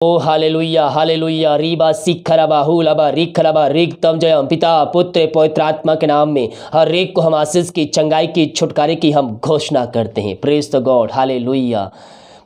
ओ hallelujah hallelujah Reeba सिखरबा हुलबा रिखरबा रिक्तम Jayam. पिता पुत्र पवित्र आत्मा के नाम में हर एक को हम आशीष की, चंगाई की, छुटकारे की हम घोषणा करते हैं। Praise the God, hallelujah.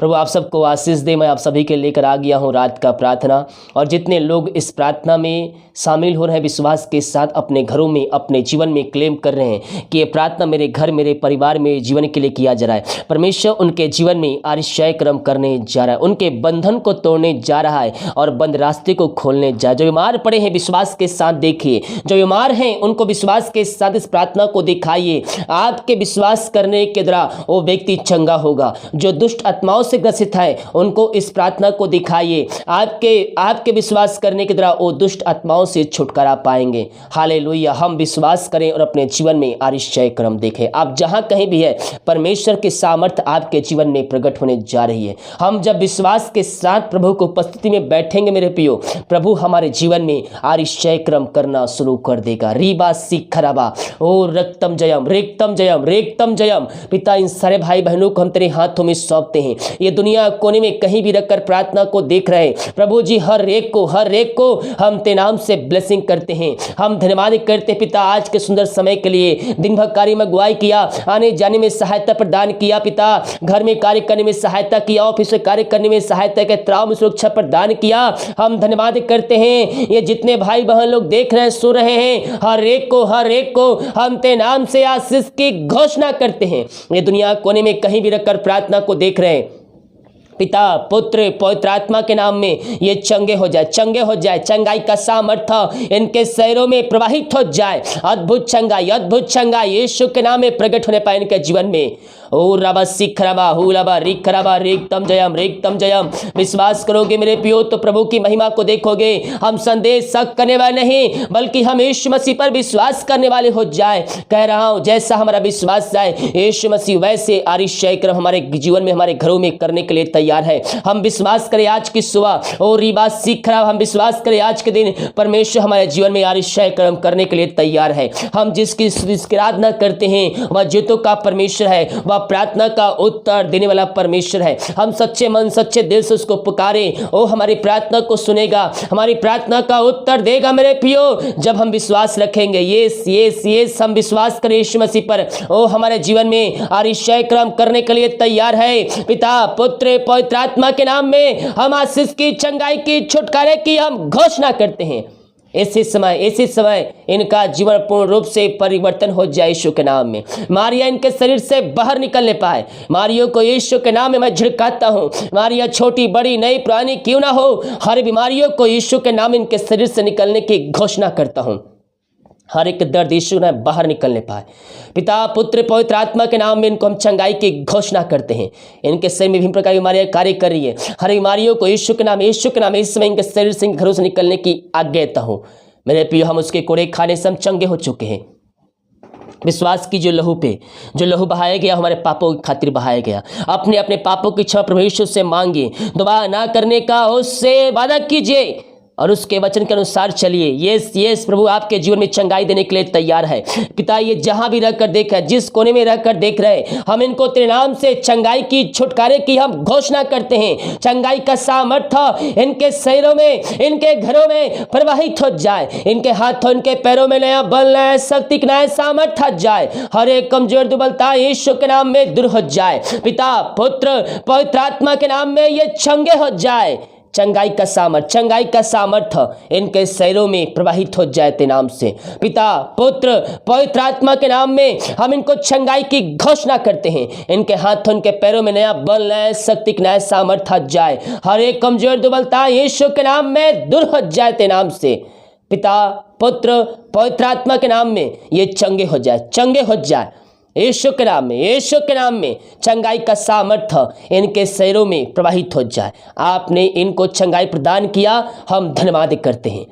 प्रभु आप सबको आशीष दे। मैं आप सभी के लेकर आ गया हूँ रात का प्रार्थना, और जितने लोग इस प्रार्थना में शामिल हो रहे हैं विश्वास के साथ अपने घरों में, अपने जीवन में क्लेम कर रहे हैं कि ये प्रार्थना मेरे घर, मेरे परिवार में, जीवन के लिए किया जा रहा है। परमेश्वर उनके जीवन में आश्चर्य कर्म करने जा रहा है, उनके बंधन को तोड़ने जा रहा है और बंद रास्ते को खोलने जा रहा है। जो बीमार पड़े हैं विश्वास के साथ देखिए, जो बीमार हैं उनको विश्वास के साथ इस प्रार्थना को दिखाइए। आपके विश्वास करने के द्वारा वो व्यक्ति चंगा होगा। जो दुष्ट आत्माओं से ग्रसित है उनको इस प्रार्थना को दिखाइए। आपके विश्वास करने के द्वारा वो दुष्ट आत्माओं से छुटकारा पाएंगे। हालेलुया। हम विश्वास करें और अपने जीवन में आश्चर्य कर्म देखें। आप जहां कहीं भी है, परमेश्वर की सामर्थ्य आपके जीवन में प्रकट होने जा रही है। हम जब विश्वास के साथ प्रभु को उपस्थिति में बैठेंगे मेरे प्रियो, प्रभु हमारे जीवन में आश्चर्य कर्म करना शुरू कर देगा। रीबा सिखरबा ओ रक्तम जयम रेक्तम जयम रेक्तम जयम। पिता इन सारे भाई बहनों को हम तेरे हाथों में सौंपते हैं। ये दुनिया कोने में कहीं भी रखकर प्रार्थना को देख रहे हैं प्रभु जी, हर एक को हम तेरे नाम से ब्लेसिंग करते हैं। हम धन्यवाद करते हैं पिता आज के सुंदर समय के लिए। दिन भर कार्य में अगुवाई किया, आने जाने में सहायता प्रदान किया पिता, घर में कार्य करने में सहायता किया, ऑफिस में कार्य करने में सहायता के त्राव में सुरक्षा प्रदान किया। हम धन्यवाद करते हैं। ये जितने भाई बहन लोग देख रहे हैं, सुन रहे हैं, हर एक को हम तेरे नाम से आशीष की घोषणा करते हैं। ये दुनिया कोने में कहीं भी रखकर प्रार्थना को देख रहे हैं पिता पुत्र पवित्र आत्मा के नाम में ये चंगे हो जाए, चंगे हो जाए। चंगाई का सामर्थ्य इनके शरीरों में प्रवाहित हो जाए। अद्भुत चंगाई यीशु के नाम में प्रकट होने पाए इनके जीवन में। ओ रबा सिखरबा हुलबा रिखरबा रेक्तम जयम। विश्वास करोगे मेरे प्रियो तो प्रभु की महिमा को देखोगे। हम संदेश शक करने वाले नहीं बल्कि हम यीशु मसीह पर विश्वास करने वाले हो जाए। कह रहा हूं जैसा हमारा विश्वास जाए यीशु मसीह वैसे आश्चर्य कर्म हमारे जीवन में, हमारे घरों में करने के लिए तैयार है। हम विश्वास करें आज की सुबह ओ रीबा सिखरा, हम विश्वास करें आज के दिन परमेश्वर हमारे जीवन में आश्चर्य कर्म करने के लिए तैयार है। हम जिसकी आराधना करते हैं वह जीतों का परमेश्वर है, वह प्रार्थना का उत्तर देने वाला परमेश्वर है। हम सच्चे मन सच्चे दिल से उसको पुकारें, ओ हमारी प्रार्थना को सुनेगा, हमारी प्रार्थना का उत्तर देगा मेरे प्रियो। जब हम विश्वास रखेंगे, यस हम विश्वास करें यीशु मसीह पर, ओ हमारे जीवन में आश्चर्य कर्म करने के लिए तैयार है। पिता पुत्र पवित्र आत्मा के नाम में हम आशीष की, चंगाई की, छुटकारे की हम घोषणा करते हैं। ऐसे समय इनका जीवन पूर्ण रूप से परिवर्तन हो जाए यीशु के नाम में। मारिया इनके शरीर से बाहर निकलने पाए। मारियों को यीशु के नाम में मैं झिड़काता हूँ। मारिया छोटी बड़ी नई पुरानी क्यों ना हो, हर बीमारियों को यीशु के नाम इनके शरीर से निकलने की घोषणा करता हूँ। हर एक दर्द यीशु ने बाहर निकलने पाए। पिता पुत्र पवित्र आत्मा के नाम में इनको हम चंगाई की घोषणा करते हैं। इनके शरीर में विभिन्न प्रकार की बीमारियां कार्य कर रही है। हर बीमारियों को यीशु के नाम इस समय इनके शरीर से, घरों से निकलने की आज्ञा देता हूँ। मेरे प्रिय, हम उसके कोड़े खाने से हम चंगे हो चुके हैं। विश्वास की जो लहू बहाया गया हमारे पापों की खातिर बहाया गया। अपने पापों की क्षमा परमेश्वर से मांगिए, दोबारा ना करने का उससे वादा कीजिए और उसके वचन के अनुसार चलिए। यस प्रभु आपके जीवन में चंगाई देने के लिए तैयार है। पिता ये जहां भी रहकर देख रहे, जिस कोने में रहकर देख रहे, हम इनको तेरे नाम से चंगाई की, छुटकारे की हम घोषणा करते हैं। चंगाई का सामर्थ्य इनके शरीरों में, इनके घरों में प्रवाहित हो जाए। इनके हाथों, इनके पैरों में नया बल, नया शक्ति, नया सामर्थ्य जाए। हर एक कमजोर दुर्बलता यीशु के नाम में दूर हो जाए। पिता पुत्र पवित्र आत्मा के नाम में ये चंगे हो जाए। चंगाई का सामर्थ्य इनके शरीरों में प्रवाहित हो जाए तेरे नाम से। पिता पुत्र पवित्र आत्मा के नाम में हम इनको चंगाई की घोषणा करते हैं। इनके हाथों, इनके पैरों में नया बल, नया शक्ति, नया सामर्थ्य जाए। हर एक कमजोर दुर्बलता यीशु के नाम में दूर हो जाए तेरे नाम से। पिता पुत्र पवित्र आत्मा के नाम में ये चंगे हो जाए यीशु के नाम में चंगाई का सामर्थ्य इनके शरीरों में प्रवाहित हो जाए। आपने इनको चंगाई प्रदान किया, हम धन्यवाद करते हैं।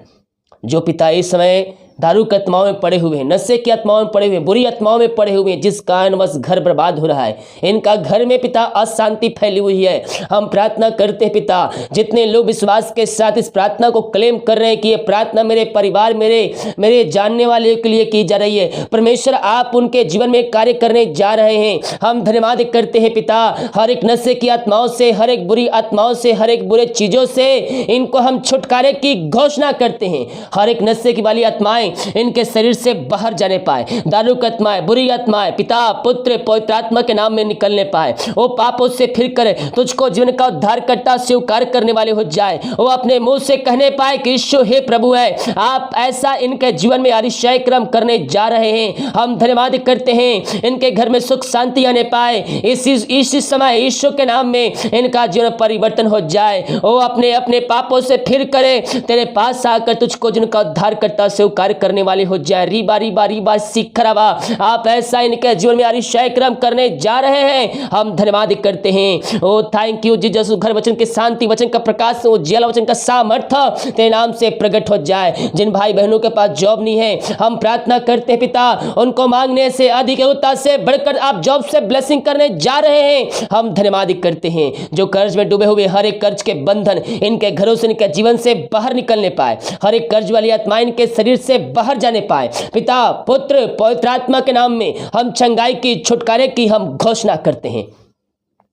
जो पिता इस समय दारू की आत्माओं में पड़े हुए हैं, नशे की आत्माओं में पड़े हुए हैं, बुरी आत्माओं में पड़े हुए हैं, जिस कारणवश घर बर्बाद हो रहा है। इनका घर में पिता अशांति फैली हुई है। हम प्रार्थना करते हैं पिता, जितने लोग विश्वास के साथ इस प्रार्थना को क्लेम कर रहे हैं कि ये प्रार्थना मेरे परिवार, मेरे जानने वाले के लिए की जा रही है, परमेश्वर आप उनके जीवन में कार्य करने जा रहे हैं। हम धन्यवाद करते हैं पिता, हर एक नशे की आत्माओं से, हर एक बुरी आत्माओं से, हर एक बुरे चीजों से इनको हम छुटकारे की घोषणा करते हैं। हर एक नशे की वाली आत्माएं इनके शरीर से बाहर जाने पाए, दारू की आत्माएं, बुरी आत्माएं पिता पुत्र पवित्र आत्मा के नाम में निकलने पाए। वो पापों से फिर कर तुझको जीवन का उद्धार करता स्वीकार करने वाले हो जाए। वो अपने मुंह से कहने पाए कि यीशु हे प्रभु है। आप ऐसा इनके जीवन में अतिशय क्रम करने जा रहे हैं। हम धन्यवाद करते हैं, इनके घर में सुख शांति आने पाए। इसी समय यीशु के नाम में इनका जीवन परिवर्तन हो जाए। वो अपने अपने पापों से फिर करे तेरे पास आकर तुझको जिनका उद्धार करता स्वीकार करने वाले हो जाए। रीबा रीबा रीबा सिखरवा, आप ऐसा इनके जीवन में अतिशय क्रम करने जा रहे हैं। हम धन्यवाद करते हैं। ओ थैंक यू जीसस। घर वचन के शांति, वचन का प्रकाश, उज्ज्वल वचन का सामर्थ्य तेरे नाम से प्रकट हो जाए। जिन भाई बहनों के पास जॉब नहीं है, हम प्रार्थना करते हैं पिता, उनको मांगने से अधिक योग्यता से बढ़कर आप जॉब से ब्लेसिंग करने जा रहे हैं। हम धन्यवाद करते हैं। जो कर्ज में डूबे हुए हर एक कर्ज के बंधन इनके घरों से, इनके जीवन से बाहर निकलने पाए। हर एक कर्ज वाली आत्माएं इनके शरीर से बाहर जाने पाए। पिता पुत्र पवित्र आत्मा के नाम में हम चंगाई की, छुटकारे की हम घोषणा करते हैं।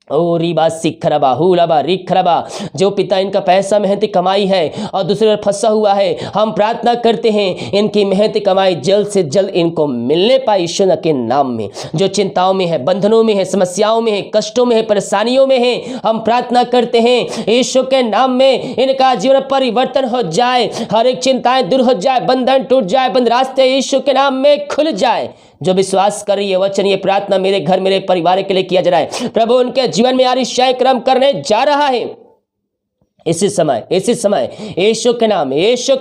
ओ रीबा सिखरबा हुलबा रिखरबा, जो पिता इनका पैसा मेहनती कमाई है और दूसरे पर फंसा हुआ है, हम प्रार्थना करते हैं इनकी मेहनती कमाई जल्द से जल्द इनको मिलने पाए ईश्वर के नाम में। जो चिंताओं में है, बंधनों में है, समस्याओं में है, कष्टों में है, परेशानियों में है, हम प्रार्थना करते हैं ईश्वर के नाम में इनका जीवन परिवर्तन हो जाए। हर एक चिंताएं दूर हो जाए, बंधन टूट जाए, बंद रास्ते ईश्वर के नाम में खुल जाए। जो विश्वास कर रही है वचन, ये प्रार्थना मेरे घर, मेरे परिवार के लिए किया जा रहा है। प्रभु उनके जीवन में अतिशय क्रम करने जा रहा है। इसी समय यीशु के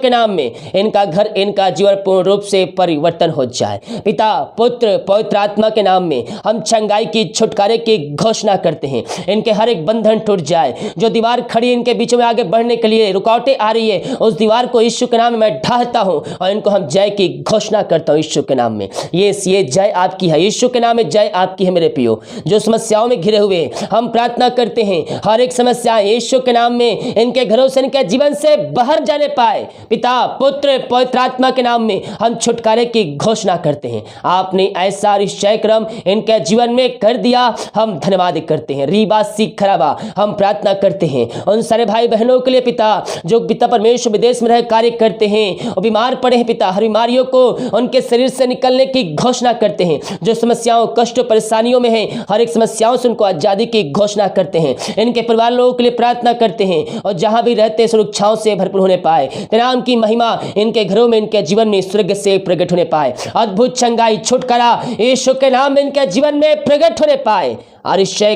नाम में इनका घर, इनका जीवन पूर्ण रूप से परिवर्तन हो जाए। पिता पुत्र पवित्र आत्मा के नाम में हम चंगाई की, छुटकारे की घोषणा करते हैं। इनके हर एक बंधन टूट जाए। जो दीवार खड़ी इनके बीच में आगे बढ़ने के लिए रुकावटें आ रही है, उस दीवार को यीशु के नाम में मैं ढाहता हूं और इनको हम जय की घोषणा करता हूं यीशु के नाम में। ये जय आपकी है, यीशु के नाम में जय आपकी है मेरे प्रियो। जो समस्याओं में घिरे हुए हम प्रार्थना करते हैं, हर एक समस्या यीशु के नाम में इनके घरों से, इनके जीवन से बाहर जाने पाए। पिता पुत्र पवित्र आत्मा के नाम में हम छुटकारे की घोषणा करते हैं। आपने ऐसा निश्चय क्रम इनके जीवन में कर दिया, हम धन्यवाद करते हैं। रीबा सिखरबा, हम प्रार्थना करते हैं उन सारे भाई बहनों के लिए पिता, जो पिता परमेश्वर विदेश में रह कार्य करते हैं और बीमार पड़े हैं पिता, हर बीमारियों को उनके शरीर से निकलने की घोषणा करते हैं। जो समस्याओं, कष्ट, परेशानियों में है, हर एक समस्याओं से उनको आजादी की घोषणा करते हैं। इनके परिवार लोगों के लिए प्रार्थना करते हैं और जहां भी रहते सुरक्षाओं से भरपूर होने पाए। तेरे नाम की महिमा इनके घरों में, इनके जीवन में स्वर्ग से प्रकट होने पाए। अद्भुत चंगाई, छुटकारा यीशु के नाम में इनके जीवन में प्रकट होने पाए। अतिशय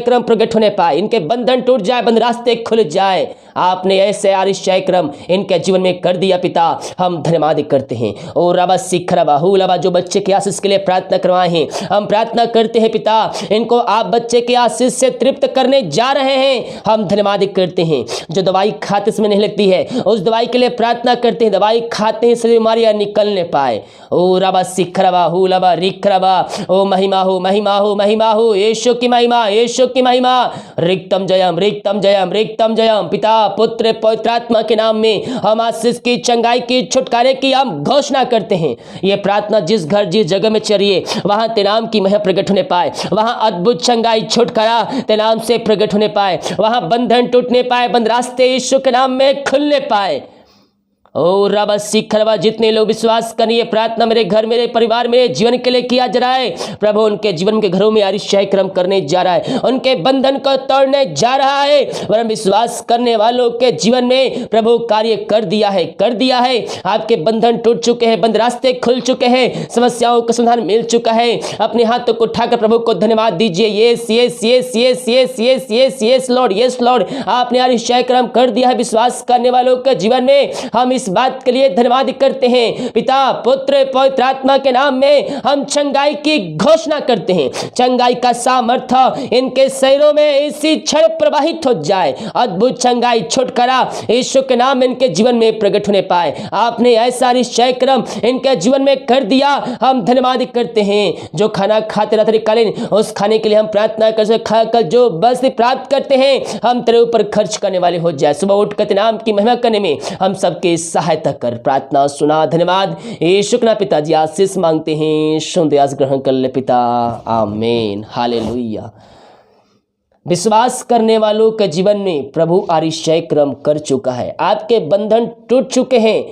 क्रम प्रकट होने पाए। इनके बंधन टूट जाए, बंद रास्ते खुल जाए। आपने ऐसे अतिशय क्रम इनके जीवन में कर दिया पिता, हम धन्यवाद करते हैं। ओ रबा सिखरबा हुलबा, जो बच्चे के आशीष के लिए प्रार्थना करवाए हैं, हम प्रार्थना करते हैं पिता, इनको आप बच्चे के आशीष से तृप्त करने जा रहे हैं। हम धन्यवाद करते हैं। जो दवाई खाते समय नहीं लगती है, उस दवाई के लिए प्रार्थना करते हैं, दवाई खाते हैं सभी बीमारियां निकलने पाए। ओ रबा सिखरबा हुलबा रिखरबा, ओ महिमा हो, महिमा हो, महिमा हो, यीशु की महिमा, यीशु की महिमा। रिक्तम जयम, रिक्तम जयम, रिक्तम जयम। पिता पुत्र पवित्र आत्मा के नाम में हम आशीष की, चंगाई की, छुटकारे की हम घोषणा करते हैं। ये प्रार्थना जिस घर, जिस जगह में चलिए, वहां तेरे नाम की महिमा प्रकट होने पाए। वहां अद्भुत चंगाई, छुटकारा तेरे नाम से प्रकट होने पाए। वहां बंधन टूटने पाए, बंद रास्ते यीशु के नाम में खुलने पाए। ओ रबा सिखरबा, जितने लोग विश्वास करिए प्रार्थना मेरे घर, मेरे परिवार, मेरे जीवन के लिए किया जा रहा है, प्रभु उनके जीवन के घरों में अतिशय क्रम करने जा रहा है, उनके बंधन को तोड़ने जा रहा है। वरन विश्वास करने वालों के जीवन में प्रभु कार्य कर दिया है, कर दिया है। आपके बंधन टूट चुके हैं, बंद रास्ते खुल चुके हैं, समस्याओं का समाधान मिल चुका है। अपने हाथों को उठाकर प्रभु को धन्यवाद दीजिए। Yes yes yes yes yes yes yes yes Lord, yes Lord, आपने अतिशय क्रम कर दिया है। विश्वास करने वालों के जीवन में हम इस बात के लिए धन्यवाद करते हैं। पिता पुत्र पवित्र आत्मा के नाम में हम चंगाई की घोषणा करते हैं। चंगाई का सामर्थ्य इनके शरीरों में इसी क्षण प्रवाहित हो जाए। अद्भुत चंगाई छुटकारा यीशु के नाम में इनके जीवन में प्रकट होने पाए। आपने ऐसा निश्चय क्रम इनके जीवन में कर दिया, हम धन्यवाद करते हैं। जो खाना खाते रात्रिकालीन उस खाने के लिए हम प्रार्थना कर खाकर जो बस प्राप्त करते हैं, हम तेरे ऊपर खर्च करने वाले हो जाए। सुबह उठकर तेरे नाम की महिमा करने में हम सबके सहायता कर। प्रार्थना सुना, धन्यवाद यीशु के नाम पिताजी आशीष मांगते हैं। सुंदयास ग्रहण कर ले पिता, आमीन, हालेलुया। विश्वास करने वालों के जीवन में प्रभु आरिशय क्रम कर चुका है। आपके बंधन टूट चुके हैं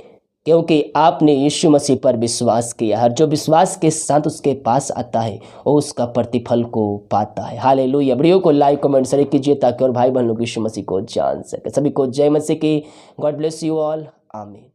क्योंकि आपने यीशु मसीह पर विश्वास किया। हर जो विश्वास के साथ उसके पास आता है वो उसका प्रतिफल को पाता है। हालेलुया। वीडियो को लाइक कमेंट शेयर कीजिए ताकि और भाई बहन लोग यीशु मसीह को जान सके। सभी को जय मसीह की। गॉड ब्लेस यू ऑल, आमीन।